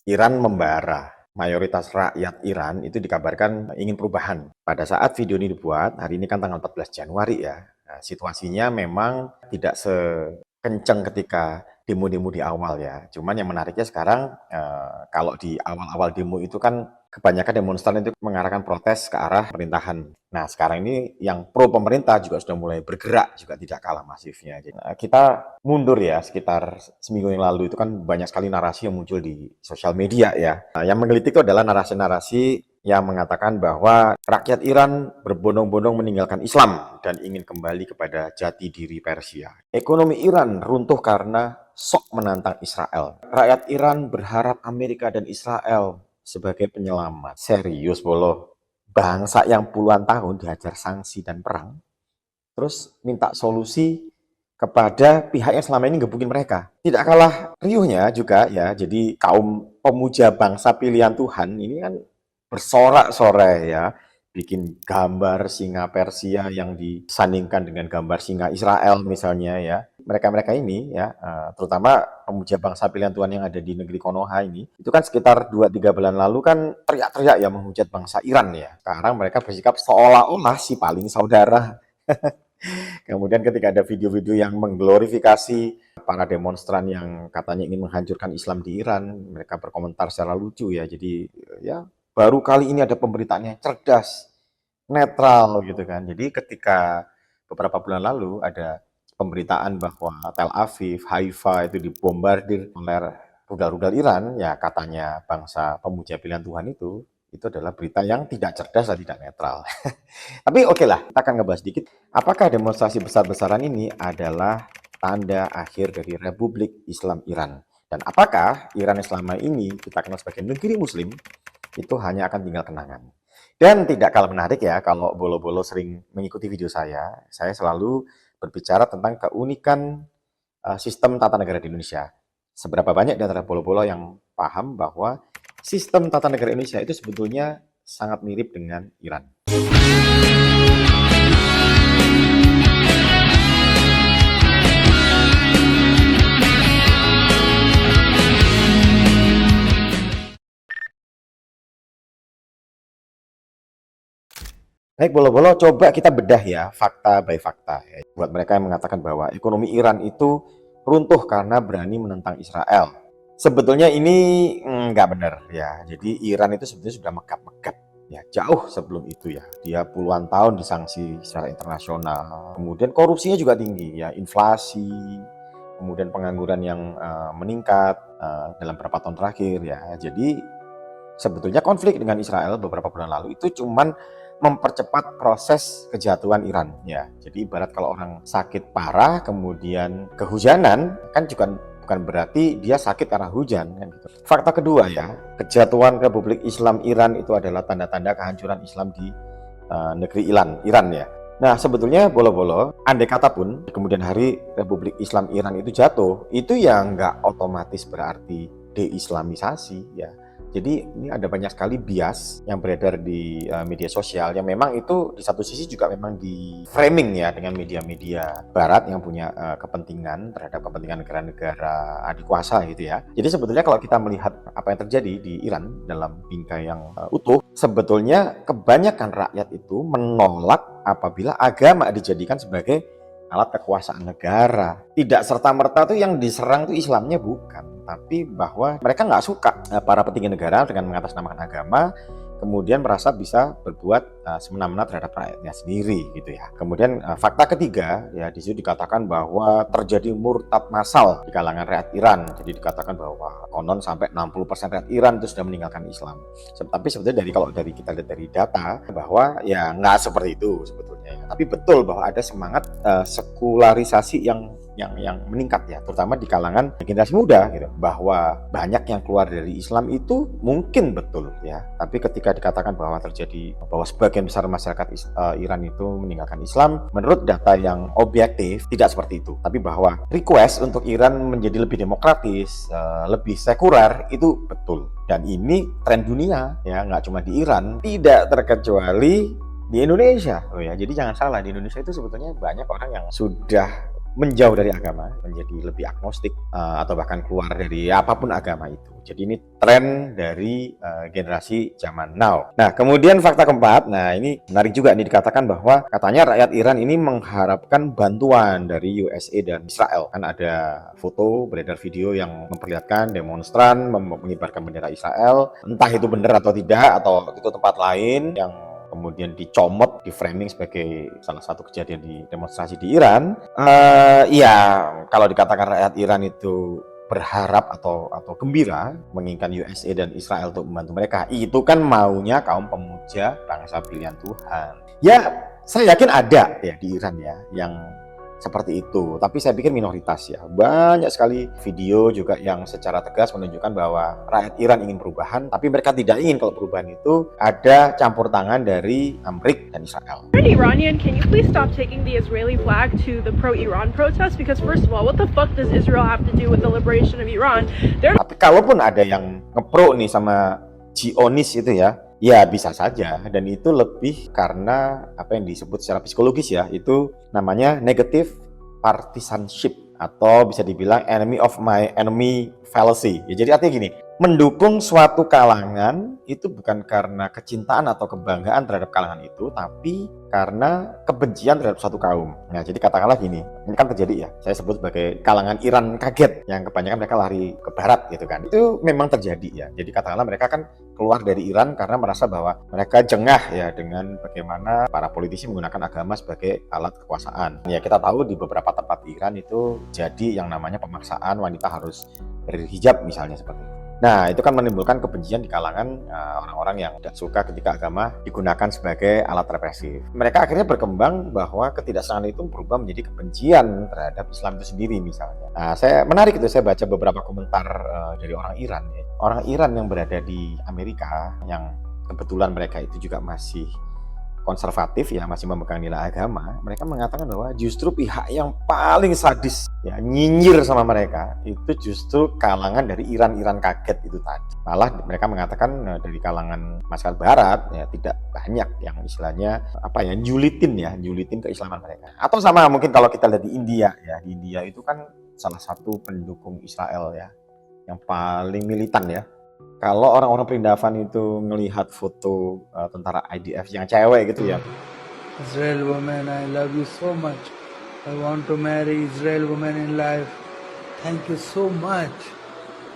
Iran membara. Mayoritas rakyat Iran itu dikabarkan ingin perubahan. Pada saat video ini dibuat, hari ini kan tanggal 14 Januari ya. Nah, situasinya memang tidak sekencang ketika demo-demo di awal ya. Cuman yang menariknya sekarang kalau di awal-awal demo itu kan kebanyakan demonstran itu mengarahkan protes ke arah pemerintahan. Nah, sekarang ini yang pro pemerintah juga sudah mulai bergerak, juga tidak kalah masifnya. Jadi, kita mundur ya, sekitar seminggu yang lalu itu kan banyak sekali narasi yang muncul di sosial media ya. Yang menggelitik itu adalah narasi-narasi yang mengatakan bahwa rakyat Iran berbondong-bondong meninggalkan Islam dan ingin kembali kepada jati diri Persia. Ekonomi Iran runtuh karena sok menantang Israel. Rakyat Iran berharap Amerika dan Israel sebagai penyelamat. Serius, Bolo. Bangsa yang puluhan tahun dihajar sanksi dan perang, terus minta solusi kepada pihak yang selama ini ngebukin mereka. Tidak kalah riuhnya juga ya, jadi kaum pemuja bangsa pilihan Tuhan ini kan bersorak-sorai ya, bikin gambar singa Persia yang disandingkan dengan gambar singa Israel misalnya ya. Mereka-mereka ini ya, terutama pemuja bangsa pilihan Tuhan yang ada di negeri Konoha ini, itu kan sekitar 2-3 bulan lalu kan teriak-teriak ya menghujat bangsa Iran ya. Sekarang mereka bersikap seolah-olah si paling saudara. Kemudian ketika ada video-video yang mengglorifikasi para demonstran yang katanya ingin menghancurkan Islam di Iran, mereka berkomentar secara lucu ya. Jadi ya baru kali ini ada pemberitaan yang cerdas, netral gitu kan. Jadi ketika beberapa bulan lalu ada pemberitaan bahwa Tel Aviv, Haifa itu dibombardir oleh rudal-rudal Iran, ya katanya bangsa pemuja pilihan Tuhan itu adalah berita yang tidak cerdas dan tidak netral. Tapi oke lah, kita akan ngebahas dikit. Apakah demonstrasi besar-besaran ini adalah tanda akhir dari Republik Islam Iran? Dan apakah Iran yang selama ini kita kenal sebagai negeri Muslim itu hanya akan tinggal kenangan? Dan tidak kalah menarik ya, kalau Bolo-Bolo sering mengikuti video saya selalu berbicara tentang keunikan sistem tata negara di Indonesia. Seberapa banyak di antara Bolo-Bolo yang paham bahwa sistem tata negara Indonesia itu sebetulnya sangat mirip dengan Iran. Baik, Bolo-Bolo, coba kita bedah ya, fakta by fakta. Ya. Buat mereka yang mengatakan bahwa ekonomi Iran itu runtuh karena berani menentang Israel. Sebetulnya ini nggak benar ya. Jadi Iran itu sebetulnya sudah megap-megap. Ya, jauh sebelum itu ya. Dia puluhan tahun disanksi secara internasional. Kemudian korupsinya juga tinggi ya, inflasi, kemudian pengangguran yang meningkat dalam beberapa tahun terakhir ya. Jadi sebetulnya konflik dengan Israel beberapa bulan lalu itu cuman mempercepat proses kejatuhan Iran ya. Jadi ibarat kalau orang sakit parah kemudian kehujanan kan juga bukan berarti dia sakit karena hujan kan gitu. Fakta kedua ya, kejatuhan Republik Islam Iran itu adalah tanda-tanda kehancuran Islam di negeri Iran ya. Nah sebetulnya Bolo-Bolo, andai kata pun kemudian hari Republik Islam Iran itu jatuh, itu ya nggak otomatis berarti deislamisasi ya. Jadi ini ada banyak sekali bias yang beredar di media sosial yang memang itu di satu sisi juga memang di framing ya dengan media-media barat yang punya kepentingan terhadap kepentingan negara-negara adikuasa gitu ya. Jadi sebetulnya kalau kita melihat apa yang terjadi di Iran dalam bingkai yang utuh, sebetulnya kebanyakan rakyat itu menolak apabila agama dijadikan sebagai alat kekuasaan negara. Tidak serta-merta tuh yang diserang tuh Islamnya bukan, tapi bahwa mereka nggak suka para petinggi negara dengan mengatasnamakan agama, kemudian merasa bisa berbuat semena-mena terhadap rakyatnya sendiri gitu ya. Kemudian fakta ketiga ya di situ dikatakan bahwa terjadi murtad massal di kalangan rakyat Iran. Jadi dikatakan bahwa konon sampai 60% rakyat Iran itu sudah meninggalkan Islam. Tapi sebetulnya kalau dari kita lihat dari data bahwa ya nggak seperti itu sebetulnya. Tapi betul bahwa ada semangat sekularisasi yang meningkat ya, terutama di kalangan generasi muda gitu, bahwa banyak yang keluar dari Islam itu mungkin betul ya, tapi ketika dikatakan bahwa terjadi bahwa sebagian besar masyarakat Iran itu meninggalkan Islam, menurut data yang objektif tidak seperti itu, tapi bahwa request untuk Iran menjadi lebih demokratis, lebih sekuler itu betul, dan ini tren dunia ya, nggak cuma di Iran, tidak terkecuali di Indonesia. Oh ya, jadi jangan salah, di Indonesia itu sebetulnya banyak orang yang sudah menjauh dari agama, menjadi lebih agnostik, atau bahkan keluar dari apapun agama itu. Jadi ini tren dari generasi zaman now. Nah, kemudian fakta keempat, nah ini menarik juga nih, dikatakan bahwa katanya rakyat Iran ini mengharapkan bantuan dari USA dan Israel. Kan ada foto, beredar video yang memperlihatkan demonstran mengibarkan bendera Israel, entah itu benar atau tidak, atau itu tempat lain yang kemudian dicomot, di framing sebagai salah satu kejadian di demonstrasi di Iran. Ya, kalau dikatakan rakyat Iran itu berharap atau gembira menginginkan USA dan Israel untuk membantu mereka, itu kan maunya kaum pemuja bangsa pilihan Tuhan. Ya, saya yakin ada ya di Iran ya yang seperti itu, tapi saya pikir minoritas ya. Banyak sekali video juga yang secara tegas menunjukkan bahwa rakyat Iran ingin perubahan, tapi mereka tidak ingin kalau perubahan itu ada campur tangan dari Amerika dan Israel. Iranian, can you please stop taking the Israeli flag to the pro-Iran protest? Because first of all, what the fuck does Israel have to do with the liberation of Iran? Tapi kalaupun ada yang ngepro nih sama Zionis itu ya bisa saja, dan itu lebih karena apa yang disebut secara psikologis ya, itu namanya negative partisanship, atau bisa dibilang enemy of my enemy fallacy. Ya, jadi artinya gini, mendukung suatu kalangan itu bukan karena kecintaan atau kebanggaan terhadap kalangan itu, tapi karena kebencian terhadap suatu kaum. Nah, jadi katakanlah gini, ini kan terjadi ya, saya sebut sebagai kalangan Iran kaget, yang kebanyakan mereka lari ke barat gitu kan. Itu memang terjadi ya. Jadi katakanlah mereka kan keluar dari Iran karena merasa bahwa mereka jengah ya dengan bagaimana para politisi menggunakan agama sebagai alat kekuasaan. Ya, kita tahu di beberapa tempat di Iran itu jadi yang namanya pemaksaan wanita harus berhijab misalnya, seperti itu. Nah, itu kan menimbulkan kebencian di kalangan orang-orang yang tidak suka ketika agama digunakan sebagai alat represif. Mereka akhirnya berkembang bahwa ketidaksenangan itu berubah menjadi kebencian terhadap Islam itu sendiri misalnya. Nah, menarik itu, saya baca beberapa komentar dari orang Iran ya. Orang Iran yang berada di Amerika, yang kebetulan mereka itu juga masih konservatif ya, masih memegang nilai agama, mereka mengatakan bahwa justru pihak yang paling sadis ya, nyinyir sama mereka itu justru kalangan dari Iran kaget itu tadi. Malah mereka mengatakan dari kalangan masyarakat barat ya tidak banyak yang istilahnya apa ya, julitin keislaman mereka. Atau sama mungkin kalau kita lihat di India ya, di India itu kan salah satu pendukung Israel ya, yang paling militan ya. Kalau orang-orang perindavan itu ngelihat foto tentara IDF yang cewek gitu ya, Israel woman, I love you so much. I want to marry Israel woman in life. Thank you so much.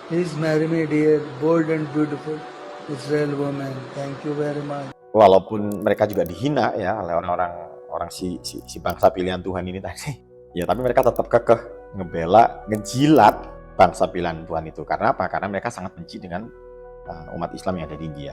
Please marry me, dear, bold and beautiful Israel woman. Thank you very much. Walaupun mereka juga dihina ya oleh orang si bangsa pilihan Tuhan ini tadi, ya tapi mereka tetap kekeh ngebela, ngejilat bangsa pilihan Tuhan itu. Karena apa? Karena mereka sangat benci dengan umat Islam yang ada di India.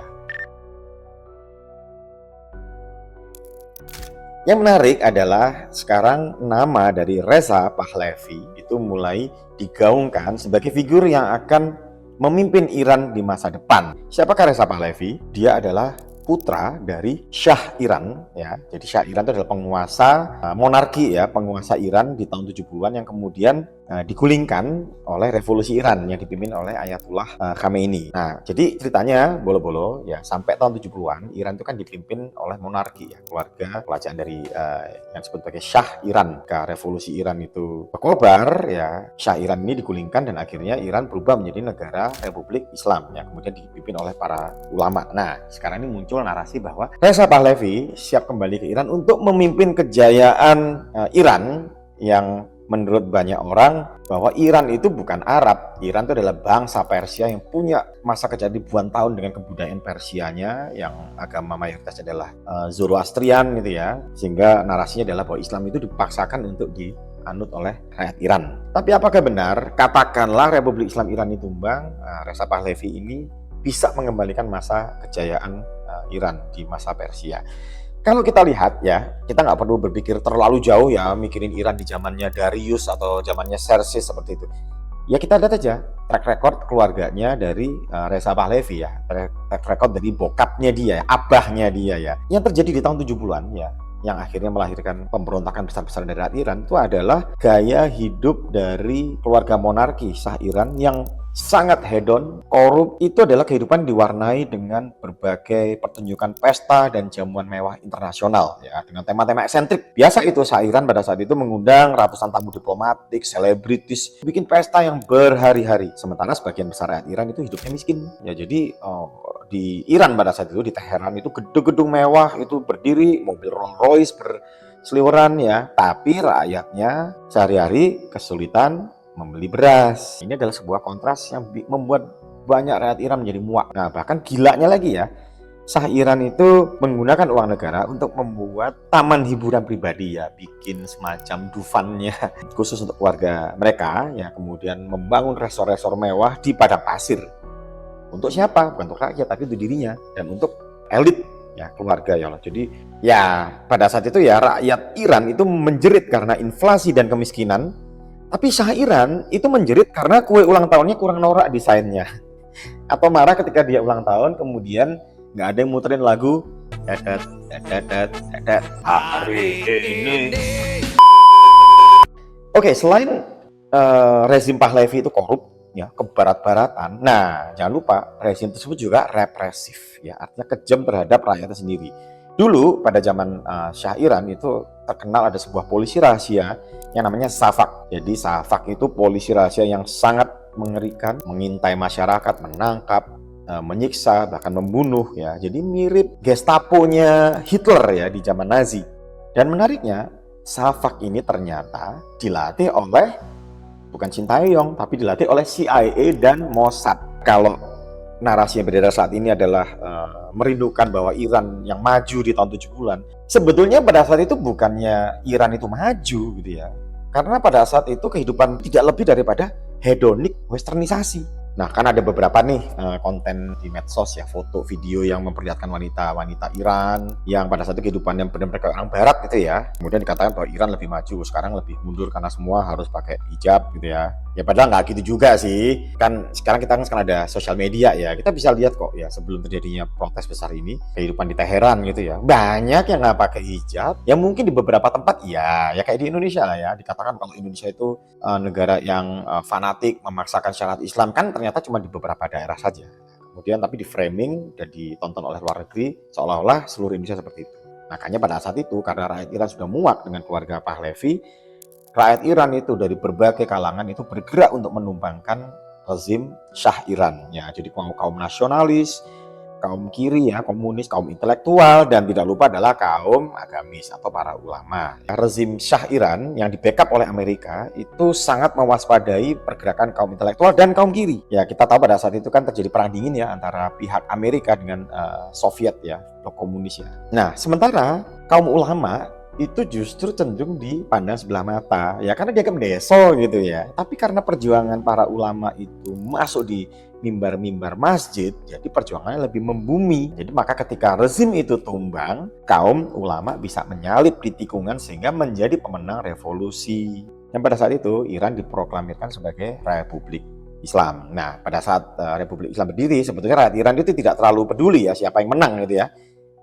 Yang menarik adalah sekarang nama dari Reza Pahlavi itu mulai digaungkan sebagai figur yang akan memimpin Iran di masa depan. Siapakah Reza Pahlavi? Dia adalah putra dari Shah Iran ya. Jadi Shah Iran itu adalah penguasa monarki ya, penguasa Iran di tahun 70-an yang kemudian digulingkan oleh revolusi Iran yang dipimpin oleh Ayatullah Khamenei. Nah, jadi ceritanya bolo-bolo ya, sampai tahun 70-an Iran itu kan dipimpin oleh monarki ya, keluarga kerajaan dari yang disebut sebagai Shah Iran. Ketika revolusi Iran itu berkobar ya, Shah Iran ini digulingkan dan akhirnya Iran berubah menjadi negara Republik Islam yang kemudian dipimpin oleh para ulama. Nah, sekarang ini muncul narasi bahwa Reza Pahlavi siap kembali ke Iran untuk memimpin kejayaan Iran, yang menurut banyak orang bahwa Iran itu bukan Arab. Iran itu adalah bangsa Persia yang punya masa kejayaan ribuan tahun dengan kebudayaan Persianya yang agama mayoritas adalah Zoroastrian gitu ya. Sehingga narasinya adalah bahwa Islam itu dipaksakan untuk dianut oleh rakyat Iran. Tapi apakah benar katakanlah Republik Islam Iran itu tumbang, Reza Pahlavi ini bisa mengembalikan masa kejayaan Iran di masa Persia? Kalau kita lihat ya, kita nggak perlu berpikir terlalu jauh ya, mikirin Iran di zamannya Darius atau zamannya Xerxes seperti itu. Ya kita lihat aja track record keluarganya dari Reza Pahlavi ya, track record dari bokapnya dia, abahnya dia ya, yang terjadi di tahun 70-an ya, yang akhirnya melahirkan pemberontakan besar-besaran dari rakyat Iran. Itu adalah gaya hidup dari keluarga monarki Shah Iran yang sangat hedon, korup. Itu adalah kehidupan diwarnai dengan berbagai pertunjukan pesta dan jamuan mewah internasional ya, dengan tema-tema eksentrik. Biasa itu Shah Iran pada saat itu mengundang ratusan tamu diplomatik, selebritis, bikin pesta yang berhari-hari. Sementara sebagian besar rakyat Iran itu hidupnya miskin. Ya jadi di Iran pada saat itu, di Teheran itu gedung-gedung mewah itu berdiri, mobil Rolls Royce berseliweran ya, tapi rakyatnya sehari-hari kesulitan membeli beras. Ini adalah sebuah kontras yang membuat banyak rakyat Iran menjadi muak. Nah, bahkan gilanya lagi ya, Shah Iran itu menggunakan uang negara untuk membuat taman hiburan pribadi ya, bikin semacam dufannya khusus untuk keluarga mereka ya, kemudian membangun resor-resor mewah di padang pasir. Untuk siapa? Bukan untuk rakyat, tapi untuk dirinya dan untuk elit ya, keluarga ya Allah. Jadi ya pada saat itu ya rakyat Iran itu menjerit karena inflasi dan kemiskinan. Tapi Shah Iran itu menjerit karena kue ulang tahunnya kurang norak desainnya. Atau marah ketika dia ulang tahun, kemudian nggak ada yang muterin lagu hari ini. Oke, selain rezim Pahlavi itu korup, ya, kebarat-baratan. Nah, jangan lupa rezim tersebut juga represif, ya, artinya kejam terhadap rakyatnya sendiri. Dulu pada zaman Shah Iran itu terkenal ada sebuah polisi rahasia yang namanya Safak. Jadi Safak itu polisi rahasia yang sangat mengerikan, mengintai masyarakat, menangkap, menyiksa, bahkan membunuh ya. Jadi mirip Gestapo-nya Hitler ya di zaman Nazi. Dan menariknya, Safak ini ternyata dilatih oleh bukan Sintayong, tapi dilatih oleh CIA dan Mossad. Kalau narasi yang beredar saat ini adalah merindukan bahwa Iran yang maju di tahun 70-an. Sebetulnya pada saat itu bukannya Iran itu maju gitu ya. Karena pada saat itu kehidupan tidak lebih daripada hedonik westernisasi. Nah, kan ada beberapa nih konten di medsos ya, foto, video yang memperlihatkan wanita-wanita Iran yang pada saat itu kehidupannya benar-benar kayak orang barat gitu ya. Kemudian dikatakan bahwa Iran lebih maju, sekarang lebih mundur karena semua harus pakai hijab gitu ya. Ya padahal nggak gitu juga sih. Kan sekarang kita ada sosial media ya. Kita bisa lihat kok ya sebelum terjadinya protes besar ini, kehidupan di Teheran gitu ya. Banyak yang nggak pakai hijab. Ya mungkin di beberapa tempat ya kayak di Indonesia lah ya. Dikatakan kalau Indonesia itu negara yang fanatik memaksakan syariat Islam, kan ternyata cuma di beberapa daerah saja. Kemudian tapi di framing dan ditonton oleh luar negeri seolah-olah seluruh Indonesia seperti itu. Makanya pada saat itu karena rakyat Iran sudah muak dengan keluarga Pahlavi, rakyat Iran itu dari berbagai kalangan itu bergerak untuk menumbangkan rezim Shah Iran ya. Jadi kaum nasionalis, kaum kiri ya, komunis, kaum intelektual, dan tidak lupa adalah kaum agamis atau para ulama. Rezim Shah Iran yang di-backup oleh Amerika itu sangat mewaspadai pergerakan kaum intelektual dan kaum kiri. Ya, kita tahu pada saat itu kan terjadi perang dingin ya antara pihak Amerika dengan Soviet ya, blok komunis ya. Nah, sementara kaum ulama itu justru cenderung dipandang sebelah mata ya, karena dia mendeso gitu ya. Tapi karena perjuangan para ulama itu masuk di mimbar-mimbar masjid, jadi perjuangannya lebih membumi. Jadi maka ketika rezim itu tumbang, kaum ulama bisa menyalip di tikungan sehingga menjadi pemenang revolusi. Yang pada saat itu Iran diproklamirkan sebagai Republik Islam. Nah, pada saat Republik Islam berdiri, sebetulnya rakyat Iran itu tidak terlalu peduli ya siapa yang menang gitu ya.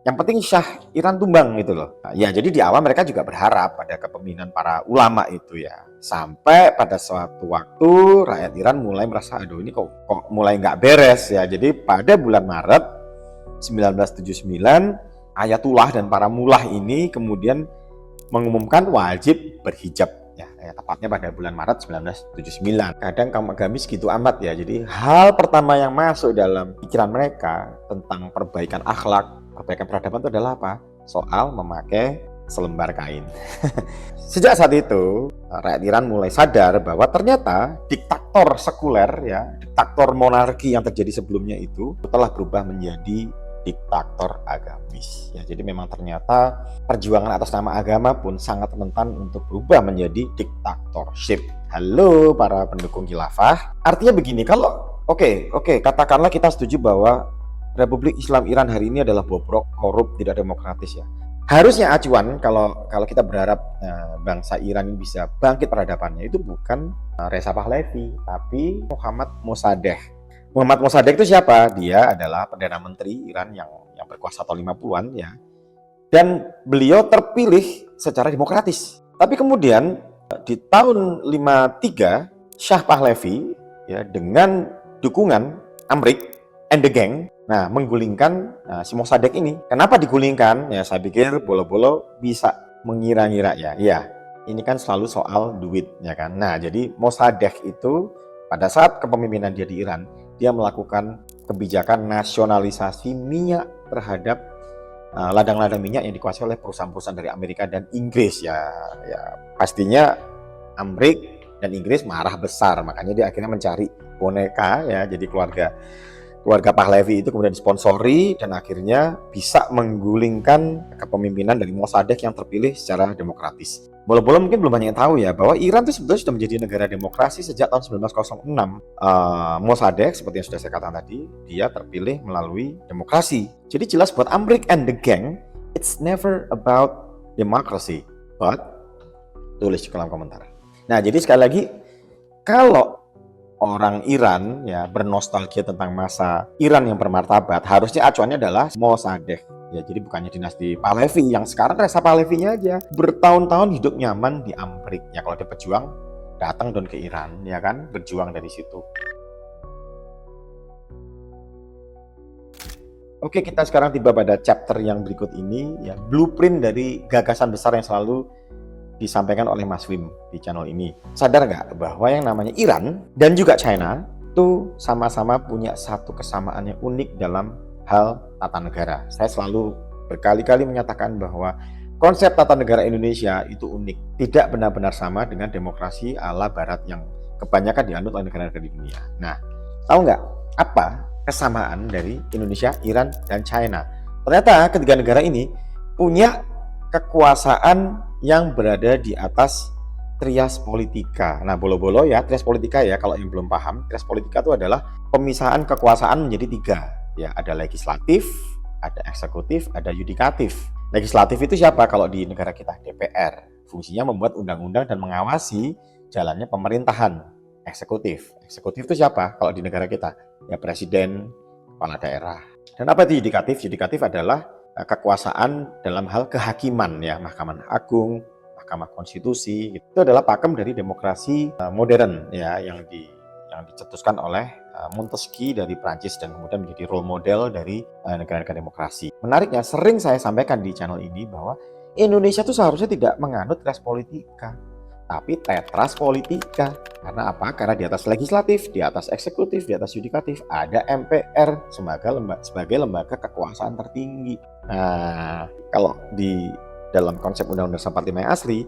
Yang penting Shah Iran tumbang gitu loh. Nah, ya jadi di awal mereka juga berharap pada kepemimpinan para ulama itu ya. Sampai pada suatu waktu rakyat Iran mulai merasa aduh ini kok mulai nggak beres ya. Jadi pada bulan Maret 1979 Ayatullah dan para mullah ini kemudian mengumumkan wajib berhijab ya, tepatnya pada bulan Maret 1979. Kadang kaum agamis gitu amat ya. Jadi hal pertama yang masuk dalam pikiran mereka tentang perbaikan akhlak, perbaikan peradaban itu adalah apa? Soal memakai selembar kain. Sejak saat itu, rakyat Iran mulai sadar bahwa ternyata diktator sekuler ya, diktator monarki yang terjadi sebelumnya itu telah berubah menjadi diktator agamis. Ya, jadi memang ternyata perjuangan atas nama agama pun sangat rentan untuk berubah menjadi diktatorship. Halo para pendukung khilafah. Artinya begini, kalau oke, katakanlah kita setuju bahwa Republik Islam Iran hari ini adalah bobrok, korup, tidak demokratis ya. Harusnya acuan kalau kita berharap bangsa Iran ini bisa bangkit peradabannya itu bukan Reza Pahlavi, tapi Muhammad Mossadegh. Muhammad Mossadegh itu siapa? Dia adalah Perdana Menteri Iran yang berkuasa tahun 50-an ya. Dan beliau terpilih secara demokratis. Tapi kemudian di tahun 53 Shah Pahlavi ya dengan dukungan Amrik and the gang, nah menggulingkan si Mossadegh ini. Kenapa digulingkan? Ya saya pikir bolo-bolo bisa mengira-ngira ya. Iya, ini kan selalu soal duit ya kan. Nah jadi Mossadegh itu pada saat kepemimpinan dia di Iran, dia melakukan kebijakan nasionalisasi minyak terhadap ladang-ladang minyak yang dikuasai oleh perusahaan-perusahaan dari Amerika dan Inggris ya pastinya Amrik dan Inggris marah besar, makanya dia akhirnya mencari boneka ya, jadi keluarga Pahlavi itu kemudian disponsori dan akhirnya bisa menggulingkan kepemimpinan dari Mossadegh yang terpilih secara demokratis. Bolo-bolo mungkin belum banyak yang tahu ya bahwa Iran itu sebetulnya sudah menjadi negara demokrasi sejak tahun 1906. Mossadegh seperti yang sudah saya katakan tadi, dia terpilih melalui demokrasi. Jadi jelas buat Amrik and the gang, it's never about democracy, but tulis di kolom komentar. Nah, jadi sekali lagi kalau orang Iran ya bernostalgia tentang masa Iran yang bermartabat, harusnya acuannya adalah Mossadegh. Ya, jadi bukannya dinasti Pahlavi yang sekarang resa Pahlavinya aja bertahun-tahun hidup nyaman di Amrik. Ya kalau dia pejuang datang dan ke Iran ya kan, berjuang dari situ. Oke, kita sekarang tiba pada chapter yang berikut ini ya, blueprint dari gagasan besar yang selalu disampaikan oleh Mas Wim di channel ini. Sadar nggak bahwa yang namanya Iran dan juga China itu sama-sama punya satu kesamaan yang unik dalam hal tata negara. Saya selalu berkali-kali menyatakan bahwa konsep tata negara Indonesia itu unik, tidak benar-benar sama dengan demokrasi ala Barat yang kebanyakan dianut oleh negara-negara di dunia. Nah, tahu nggak apa kesamaan dari Indonesia, Iran, dan China? Ternyata ketiga negara ini punya kekuasaan yang berada di atas trias politika. Nah, bolo-bolo ya, trias politika ya, kalau yang belum paham, trias politika itu adalah pemisahan kekuasaan menjadi tiga. Ya, ada legislatif, ada eksekutif, ada yudikatif. Legislatif itu siapa? Kalau di negara kita DPR. Fungsinya membuat undang-undang dan mengawasi jalannya pemerintahan. Eksekutif. Eksekutif itu siapa? Kalau di negara kita, ya presiden, kepala daerah. Dan apa itu yudikatif? Yudikatif adalah kekuasaan dalam hal kehakiman ya, Mahkamah Agung, Mahkamah Konstitusi. Itu adalah pakem dari demokrasi modern ya yang dicetuskan oleh Montesquieu dari Prancis dan kemudian menjadi role model dari negara-negara demokrasi. Menariknya, sering saya sampaikan di channel ini bahwa Indonesia itu seharusnya tidak menganut trias politika, tapi tetras politika. Karena apa? Karena di atas legislatif, di atas eksekutif, di atas yudikatif ada MPR sebagai lembaga kekuasaan tertinggi. Nah, kalau di dalam konsep Undang-Undang 45 yang asli,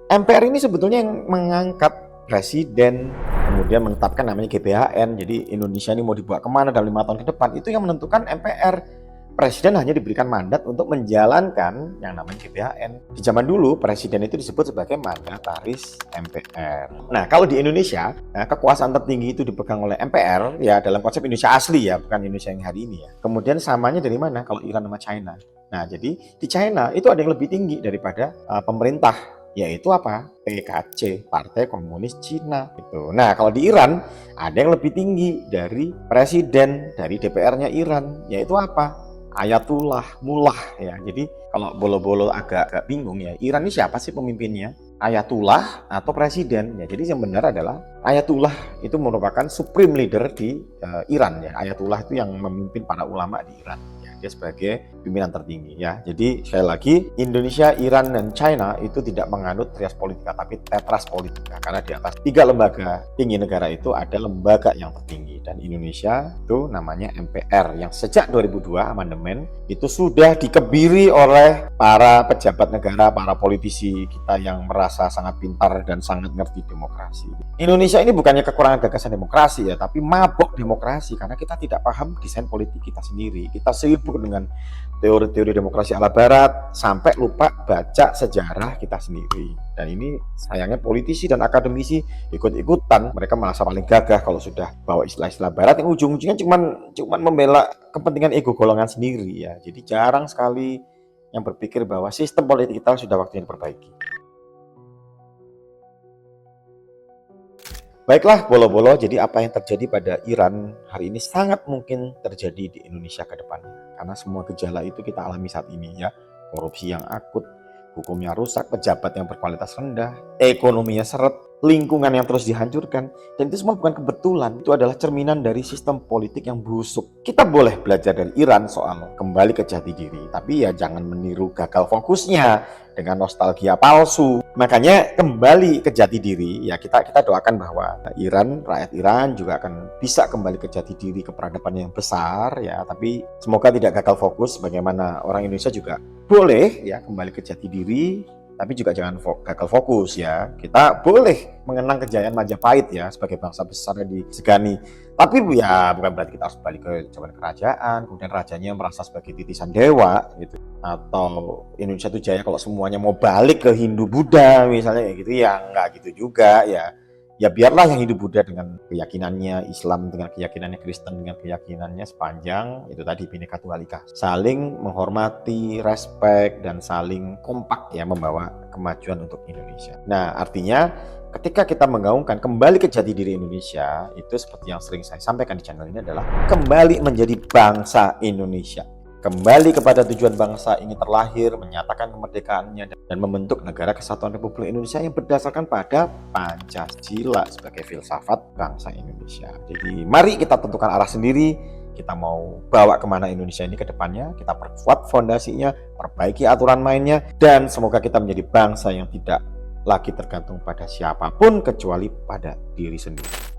MPR ini sebetulnya yang mengangkat presiden, kemudian menetapkan namanya GBHN. Jadi Indonesia ini mau dibawa kemana dalam 5 tahun ke depan, itu yang menentukan MPR. Presiden hanya diberikan mandat untuk menjalankan yang namanya GBHN. Di zaman dulu, presiden itu disebut sebagai mandataris MPR. Nah, kalau di Indonesia, kekuasaan tertinggi itu dipegang oleh MPR, ya dalam konsep Indonesia asli ya, bukan Indonesia yang hari ini ya. Kemudian samanya dari mana kalau Iran sama China? Nah, jadi di China itu ada yang lebih tinggi daripada pemerintah, yaitu apa? PKC, Partai Komunis Cina. Gitu. Nah, kalau di Iran ada yang lebih tinggi dari presiden, dari DPR-nya Iran, yaitu apa? Ayatullah, mullah ya. Jadi kalau bolo-bolo agak bingung ya, Iran ini siapa sih pemimpinnya? Ayatullah atau presiden ya. Jadi yang benar adalah Ayatullah itu merupakan supreme leader di Iran ya. Ayatullah itu yang memimpin para ulama di Iran. Dia sebagai pimpinan tertinggi ya. Jadi sekali lagi, Indonesia, Iran, dan China itu tidak menganut trias politika tapi tetras politika, karena di atas tiga lembaga tinggi negara itu ada lembaga yang tertinggi, dan Indonesia itu namanya MPR yang sejak 2002 amandemen itu sudah dikebiri oleh para pejabat negara, para politisi kita yang merasa sangat pintar dan sangat ngerti demokrasi. Indonesia ini bukannya kekurangan gagasan demokrasi ya, tapi mabok demokrasi karena kita tidak paham desain politik kita sendiri. Kita sibuk dengan teori-teori demokrasi ala Barat sampai lupa baca sejarah kita sendiri. Dan ini sayangnya politisi dan akademisi ikut-ikutan, mereka merasa paling gagah kalau sudah bawa istilah-istilah Barat yang ujung-ujungnya cuman membela kepentingan ego golongan sendiri ya. Jadi jarang sekali yang berpikir bahwa sistem politik kita sudah waktunya diperbaiki. Baiklah bolo-bolo, jadi apa yang terjadi pada Iran hari ini sangat mungkin terjadi di Indonesia ke depan. Karena semua gejala itu kita alami saat ini ya. Korupsi yang akut, hukumnya rusak, pejabat yang berkualitas rendah, ekonominya seret, lingkungan yang terus dihancurkan. Dan itu semua bukan kebetulan, itu adalah cerminan dari sistem politik yang busuk. Kita boleh belajar dari Iran soal kembali ke jati diri, tapi ya jangan meniru gagal fokusnya dengan nostalgia palsu. Makanya kembali ke jati diri, ya kita doakan bahwa Iran, rakyat Iran juga akan bisa kembali ke jati diri, ke peradaban yang besar ya. Tapi semoga tidak gagal fokus, bagaimana orang Indonesia juga boleh ya kembali ke jati diri, tapi juga jangan gagal fokus ya. Kita boleh mengenang kejayaan Majapahit ya sebagai bangsa besar yang disegani. Tapi ya bukan berarti kita harus balik ke zaman kerajaan, kemudian rajanya merasa sebagai titisan dewa gitu. Atau Indonesia itu jaya kalau semuanya mau balik ke Hindu Buddha misalnya gitu ya, enggak gitu juga ya. Ya biarlah yang Hindu Buddha dengan keyakinannya, Islam dengan keyakinannya, Kristen dengan keyakinannya, sepanjang itu tadi Bhinneka Tunggal Ika. Saling menghormati, respect, dan saling kompak ya membawa kemajuan untuk Indonesia. Nah artinya ketika kita menggaungkan kembali ke jati diri Indonesia, itu seperti yang sering saya sampaikan di channel ini adalah kembali menjadi bangsa Indonesia. Kembali kepada tujuan bangsa ini terlahir, menyatakan kemerdekaannya, dan membentuk negara kesatuan Republik Indonesia yang berdasarkan pada Pancasila sebagai filsafat bangsa Indonesia. Jadi mari kita tentukan arah sendiri, kita mau bawa kemana Indonesia ini ke depannya, kita perkuat fondasinya, perbaiki aturan mainnya, dan semoga kita menjadi bangsa yang tidak lagi tergantung pada siapapun kecuali pada diri sendiri.